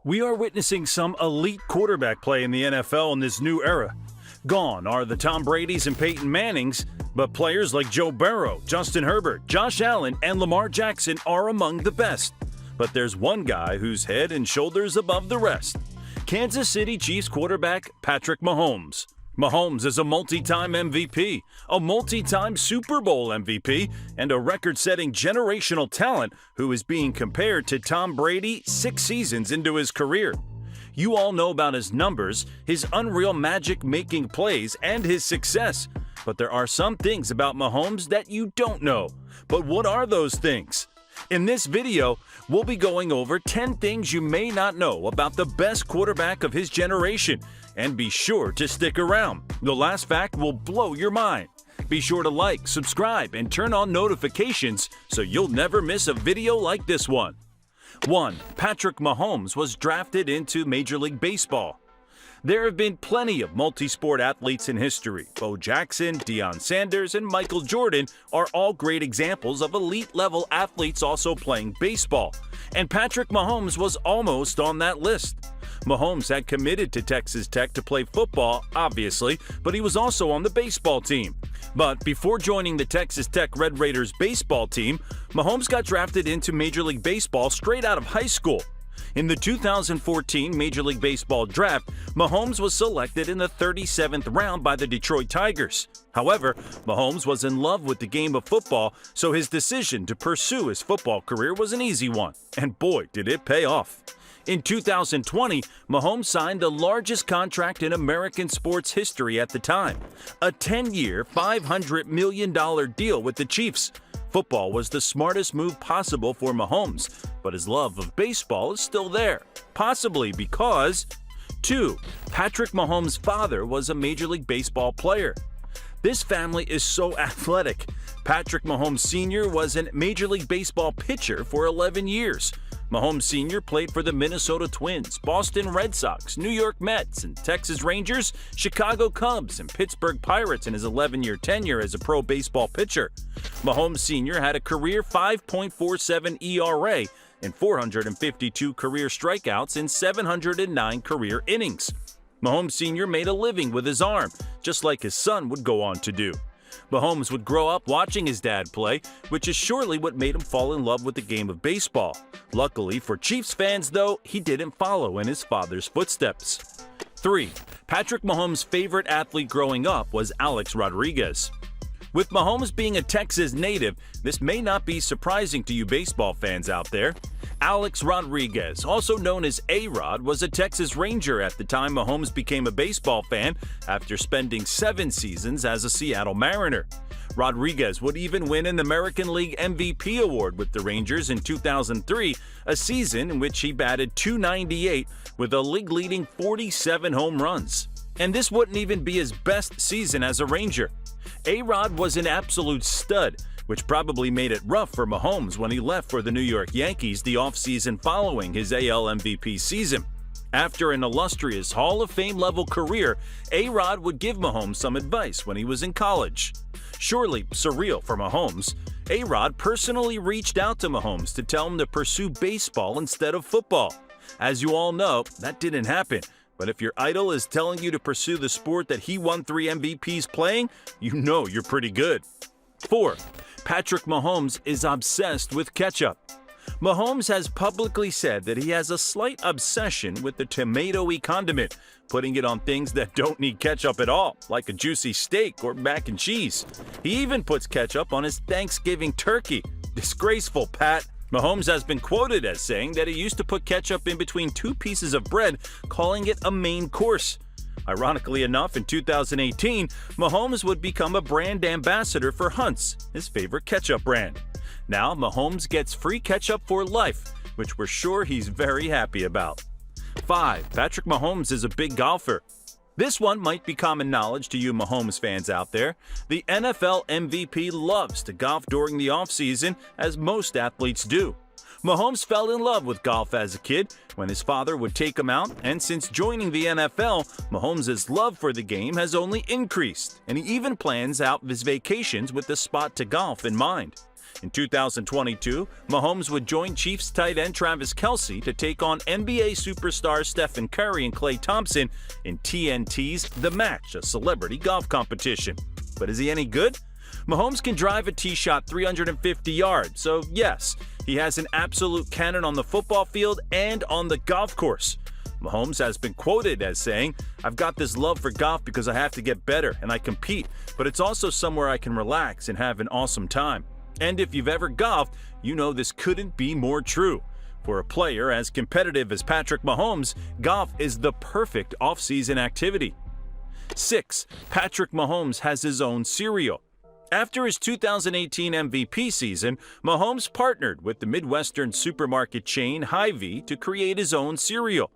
We are witnessing some elite quarterback play in the NFL in this new era. Gone are the Tom Bradys and Peyton Mannings, but players like Joe Burrow, Justin Herbert, Josh Allen, and Lamar Jackson are among the best. But there's one guy who's head and shoulders above the rest. Kansas City Chiefs quarterback Patrick Mahomes. Mahomes is a multi-time MVP, a multi-time Super Bowl MVP, and a record-setting generational talent who is being compared to Tom Brady 6 seasons into his career. You all know about his numbers, his unreal magic-making plays, and his success. But there are some things about Mahomes that you don't know. But what are those things? In this video, we'll be going over 10 things you may not know about the best quarterback of his generation. And be sure to stick around. The last fact will blow your mind. Be sure to like, subscribe, and turn on notifications so you'll never miss a video like this one. 1. Patrick Mahomes was drafted into Major League Baseball. There have been plenty of multi-sport athletes in history. Bo Jackson, Deion Sanders, and Michael Jordan are all great examples of elite-level athletes also playing baseball. And Patrick Mahomes was almost on that list. Mahomes had committed to Texas Tech to play football, obviously, but he was also on the baseball team. But before joining the Texas Tech Red Raiders baseball team, Mahomes got drafted into Major League Baseball straight out of high school. In the 2014 Major League Baseball draft, Mahomes was selected in the 37th round by the Detroit Tigers. However, Mahomes was in love with the game of football, so his decision to pursue his football career was an easy one. And boy, did it pay off. In 2020, Mahomes signed the largest contract in American sports history at the time, a 10-year, $500 million deal with the Chiefs. Football was the smartest move possible for Mahomes, but his love of baseball is still there, possibly because 2. Patrick Mahomes' father was a Major League Baseball player. This family is so athletic. Patrick Mahomes Sr. was a Major League Baseball pitcher for 11 years. Mahomes Sr. played for the Minnesota Twins, Boston Red Sox, New York Mets, and Texas Rangers, Chicago Cubs, and Pittsburgh Pirates in his 11-year tenure as a pro baseball pitcher. Mahomes Sr. had a career 5.47 ERA and 452 career strikeouts in 709 career innings. Mahomes Sr. made a living with his arm, just like his son would go on to do. Mahomes would grow up watching his dad play, which is surely what made him fall in love with the game of baseball. Luckily for Chiefs fans, though, he didn't follow in his father's footsteps. 3. Patrick Mahomes' favorite athlete growing up was Alex Rodriguez. With Mahomes being a Texas native, this may not be surprising to you baseball fans out there. Alex Rodriguez, also known as A-Rod, was a Texas Ranger at the time Mahomes became a baseball fan after spending 7 seasons as a Seattle Mariner. Rodriguez would even win an American League MVP award with the Rangers in 2003, a season in which he batted .298 with a league-leading 47 home runs. And this wouldn't even be his best season as a Ranger. A-Rod was an absolute stud, which probably made it rough for Mahomes when he left for the New York Yankees the offseason following his AL MVP season. After an illustrious Hall of Fame-level career, A-Rod would give Mahomes some advice when he was in college. Surely surreal for Mahomes, A-Rod personally reached out to Mahomes to tell him to pursue baseball instead of football. As you all know, that didn't happen. But if your idol is telling you to pursue the sport that he won 3 MVPs playing, you know you're pretty good. 4. Patrick Mahomes is obsessed with ketchup. Mahomes has publicly said that he has a slight obsession with the tomatoey condiment, putting it on things that don't need ketchup at all, like a juicy steak or mac and cheese. He even puts ketchup on his Thanksgiving turkey. Disgraceful, Pat. Mahomes has been quoted as saying that he used to put ketchup in between 2 pieces of bread, calling it a main course. Ironically enough, in 2018, Mahomes would become a brand ambassador for Hunt's, his favorite ketchup brand. Now, Mahomes gets free ketchup for life, which we're sure he's very happy about. 5. Patrick Mahomes is a big golfer. This one might be common knowledge to you Mahomes fans out there. The NFL MVP loves to golf during the offseason, as most athletes do. Mahomes fell in love with golf as a kid when his father would take him out, and since joining the NFL, Mahomes' love for the game has only increased, and he even plans out his vacations with the spot to golf in mind. In 2022, Mahomes would join Chiefs tight end Travis Kelce to take on NBA superstars Stephen Curry and Klay Thompson in TNT's The Match, a celebrity golf competition. But is he any good? Mahomes can drive a tee shot 350 yards, so yes, he has an absolute cannon on the football field and on the golf course. Mahomes has been quoted as saying, "I've got this love for golf because I have to get better and I compete, but it's also somewhere I can relax and have an awesome time." And if you've ever golfed, you know this couldn't be more true. For a player as competitive as Patrick Mahomes, golf is the perfect off-season activity. 6. Patrick Mahomes has his own cereal. After his 2018 MVP season, Mahomes partnered with the Midwestern supermarket chain Hy-Vee to create his own cereal.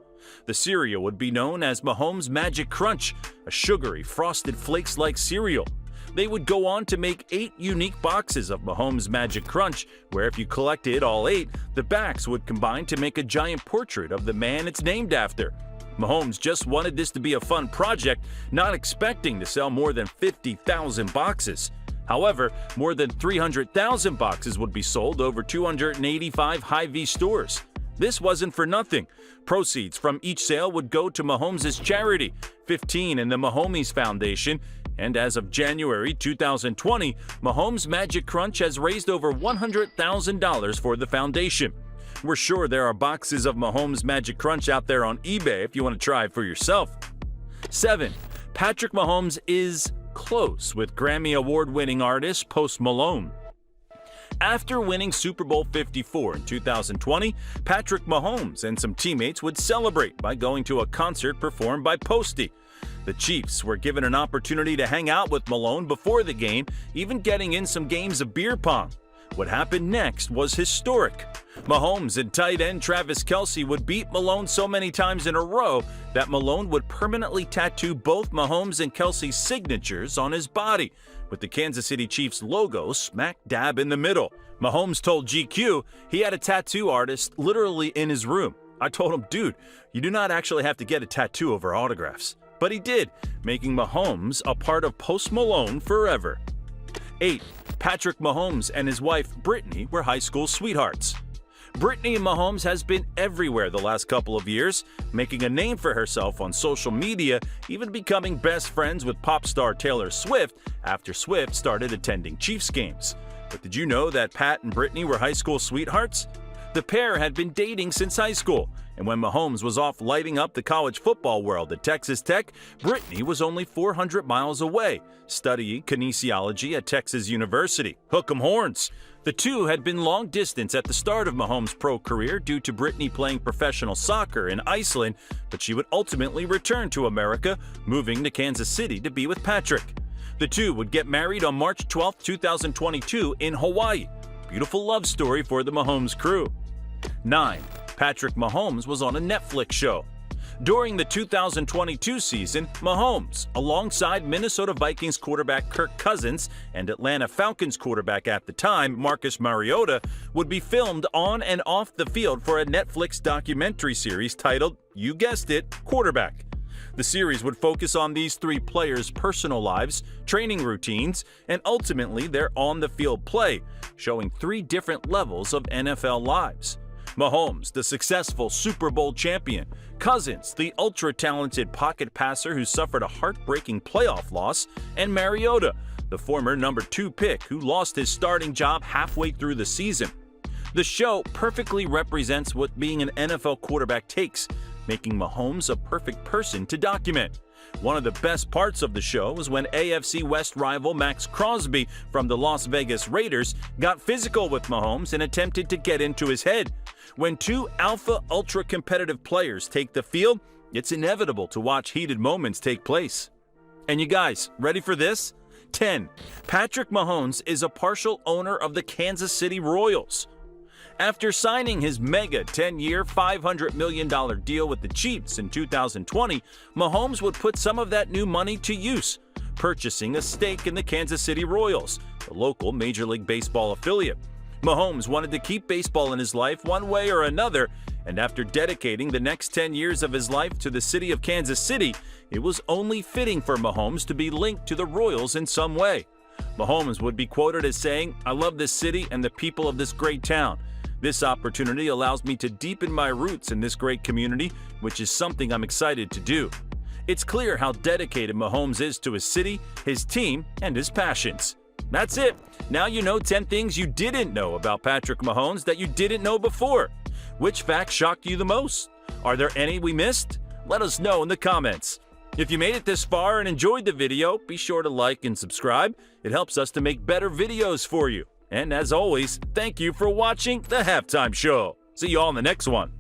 The cereal would be known as Mahomes Magic Crunch, a sugary, frosted flakes-like cereal. They would go on to make 8 unique boxes of Mahomes Magic Crunch, where if you collected all 8, the backs would combine to make a giant portrait of the man it's named after. Mahomes just wanted this to be a fun project, not expecting to sell more than 50,000 boxes. However, more than 300,000 boxes would be sold over 285 Hy-Vee stores. This wasn't for nothing. Proceeds from each sale would go to Mahomes' charity, 15 in the Mahomess Foundation, and as of January 2020, Mahomes Magic Crunch has raised over $100,000 for the foundation. We're sure there are boxes of Mahomes Magic Crunch out there on eBay if you want to try it for yourself. 7. Patrick Mahomes is close with Grammy Award-winning artist Post Malone. After winning Super Bowl 54 in 2020, Patrick Mahomes and some teammates would celebrate by going to a concert performed by Posty. The Chiefs were given an opportunity to hang out with Malone before the game, even getting in some games of beer pong. What happened next was historic. Mahomes and tight end Travis Kelce would beat Malone so many times in a row that Malone would permanently tattoo both Mahomes and Kelce's signatures on his body, with the Kansas City Chiefs logo smack dab in the middle. Mahomes told GQ he had a tattoo artist literally in his room. I told him, "Dude, you do not actually have to get a tattoo over autographs." But he did, making Mahomes a part of Post Malone forever. 8. Patrick Mahomes and his wife Britney were high school sweethearts. Britney and Mahomes has been everywhere the last couple of years, making a name for herself on social media, even becoming best friends with pop star Taylor Swift after Swift started attending Chiefs games. But did you know that Pat and Britney were high school sweethearts? The pair had been dating since high school, and when Mahomes was off lighting up the college football world at Texas Tech, Britney was only 400 miles away, studying kinesiology at Texas University. Hook 'em horns! The two had been long distance at the start of Mahomes' pro career due to Britney playing professional soccer in Iceland, but she would ultimately return to America, moving to Kansas City to be with Patrick. The two would get married on March 12, 2022 in Hawaii. Beautiful love story for the Mahomes crew. 9. Patrick Mahomes was on a Netflix show. During the 2022 season, Mahomes, alongside Minnesota Vikings quarterback Kirk Cousins and Atlanta Falcons quarterback at the time, Marcus Mariota, would be filmed on and off the field for a Netflix documentary series titled, you guessed it, Quarterback. The series would focus on these 3 players' personal lives, training routines, and ultimately their on-the-field play, showing 3 different levels of NFL lives. Mahomes, the successful Super Bowl champion. Cousins, the ultra-talented pocket passer who suffered a heartbreaking playoff loss. And Mariota, the former number 2 pick who lost his starting job halfway through the season. The show perfectly represents what being an NFL quarterback takes, making Mahomes a perfect person to document. One of the best parts of the show was when AFC West rival Max Crosby from the Las Vegas Raiders got physical with Mahomes and attempted to get into his head. When 2 alpha ultra-competitive players take the field, it's inevitable to watch heated moments take place. And you guys, ready for this? 10. Patrick Mahomes is a partial owner of the Kansas City Royals. After signing his mega 10-year, $500 million deal with the Chiefs in 2020, Mahomes would put some of that new money to use, purchasing a stake in the Kansas City Royals, the local Major League Baseball affiliate. Mahomes wanted to keep baseball in his life one way or another, and after dedicating the next 10 years of his life to the city of Kansas City, it was only fitting for Mahomes to be linked to the Royals in some way. Mahomes would be quoted as saying, "I love this city and the people of this great town. This opportunity allows me to deepen my roots in this great community, which is something I'm excited to do." It's clear how dedicated Mahomes is to his city, his team, and his passions. That's it. Now you know 10 things you didn't know about Patrick Mahomes that you didn't know before. Which fact shocked you the most? Are there any we missed? Let us know in the comments. If you made it this far and enjoyed the video, be sure to like and subscribe. It helps us to make better videos for you. And as always, thank you for watching The Halftime Show. See you all in the next one.